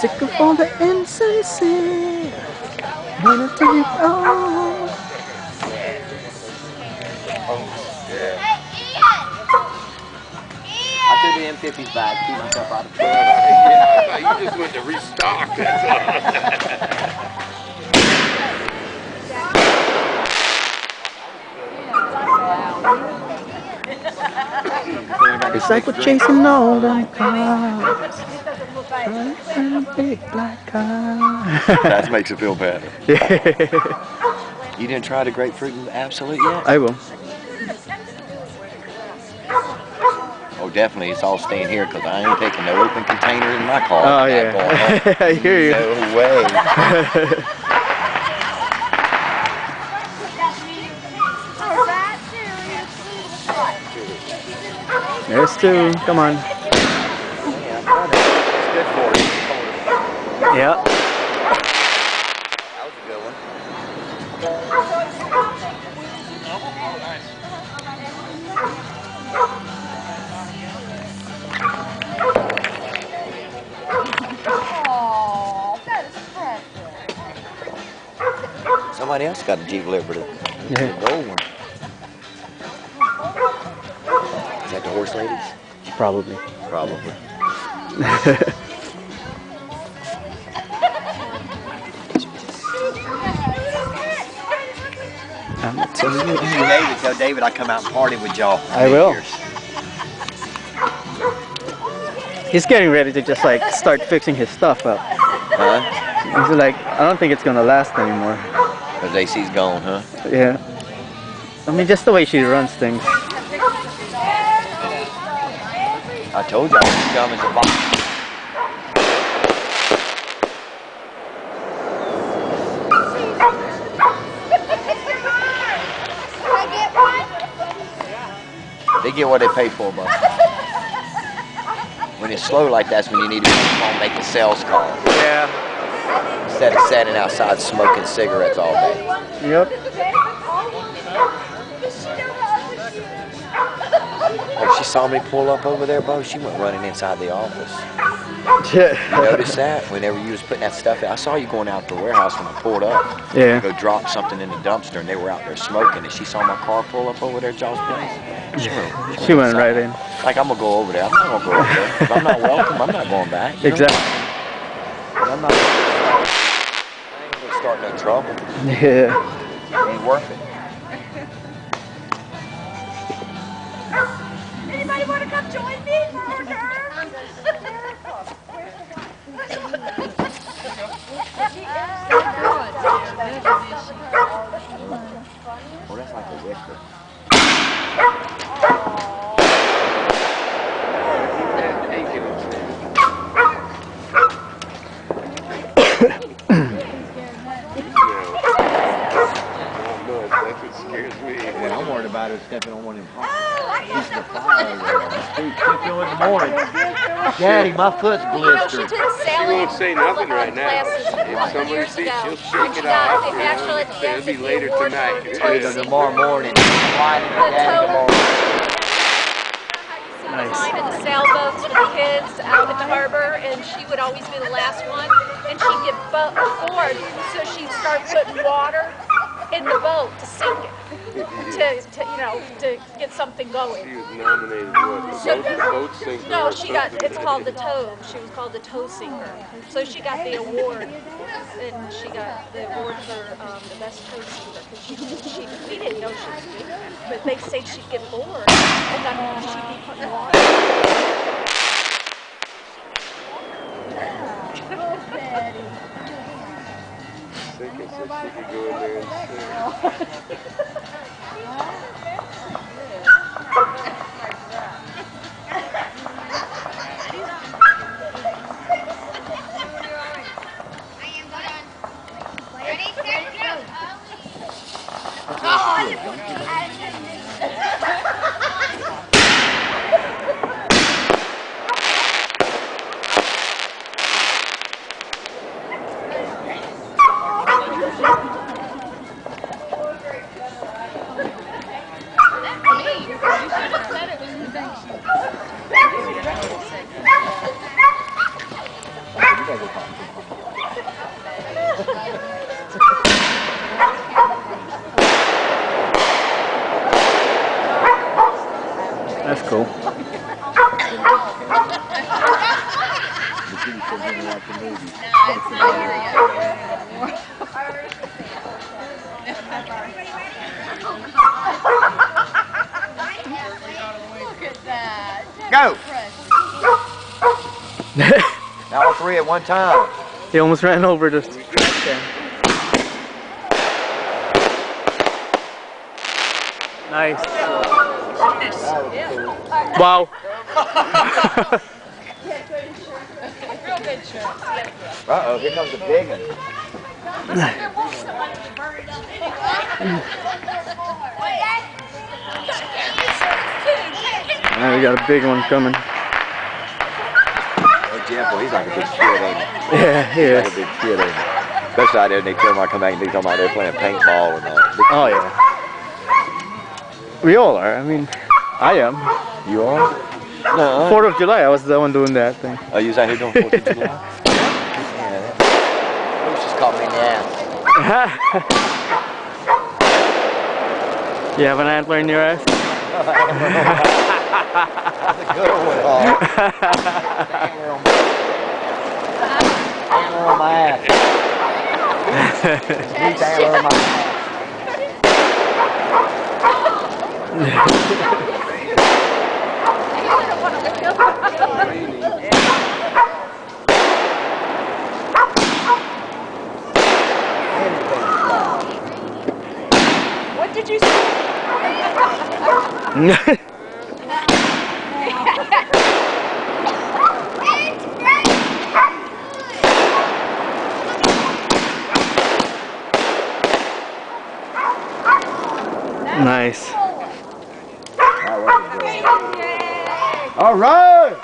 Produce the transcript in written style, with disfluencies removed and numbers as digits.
Sick of all the insincere. Wanna take it all. I threw the M50s back, keep myself out of trouble. Yeah, you just went to restock, that's all. It's like we're chasing all them cars. And a big black car. That makes it feel better. Yeah. You didn't try the grapefruit and absolute yet? I will. Oh, definitely. It's all staying here because I ain't taking no open container in my car. Oh, yeah. I hear you. No way. There's two. Come on. Yeah, it's good for you. Yeah. That was a good one. Somebody else got a Jeep Liberty. Yeah. The gold one. Is that the horse ladies? Probably. Probably. So you David, tell David I come out and party with y'all. I will. He's getting ready to just like start fixing his stuff up. Huh? He's like, I don't think it's gonna last anymore. Because AC's gone, huh? Yeah. I mean, just the way she runs things. I told y'all she's dumb as a box. They get what they pay for, bro. When it's slow like that's when you need to come on make a sales call. Yeah. Instead of standing outside smoking cigarettes all day. Yep. Oh, she saw me pull up over there, bro. She went running inside the office. Yeah. You noticed that? Whenever you was putting that stuff in, I saw you going out the warehouse when I pulled up. Yeah. Go drop something in the dumpster, and they were out there smoking, and she saw my car pull up over there at y'all's place. She went right in. Like, I'm going to go over there. I'm not going to go over there. If I'm not welcome, I'm not going back. You know? Exactly. I'm not going to start no trouble. Yeah. It ain't worth it. Anybody want to come join me for hors d'oeuvres? Well, that's like a whisper. That's what scares me. What I'm worried about is stepping on one of them pieces of fire over there on the street. Keep going in the morning. Daddy, my foot's She blistered. did She sailing. won't say nothing right now. Classes If somebody years sees, ago. she'll shake it She got off. the actual at the end It'll be of the later award tonight. for Either toasting. tomorrow morning. Friday The daddy tow- tomorrow. The line of the sailboats with the kids out at the harbor, and she would always be the last one, and she'd get bored, so she'd start putting water in the boat to sink it, to get something going. She was nominated what? The boat sinker. No, or she got, something. it's called the tow. She was called the tow sinker. So she got the award, and she got the award for the best tow sinker, because we didn't know she was doing that. But they said she'd get bored, and then she'd be putting water. Thinking so she could go in there and sing. gotta go talk to him. That's cool. Go! Now all three at one time. He almost ran over just. Nice. Wow. Real good shots. Uh-oh, here comes a big one. Now we got a big one coming. Oh, Jeff, well, he's like a big kid, ain't he? Yeah, he He's is. like a big kid, ain't he? Especially out there, and they tell him I come back and they talking about they're playing paintball and all. Oh yeah. We all are. I mean, I am. You are? No. 4th of July, I was the one doing that thing. Oh, you was out here doing 4th of July? Yeah. Bruce just caught me in the ass. You have an antler in your ass? That's a good one. Antler on my ass. Neat antler on my ass. What did you say? Nice. All right.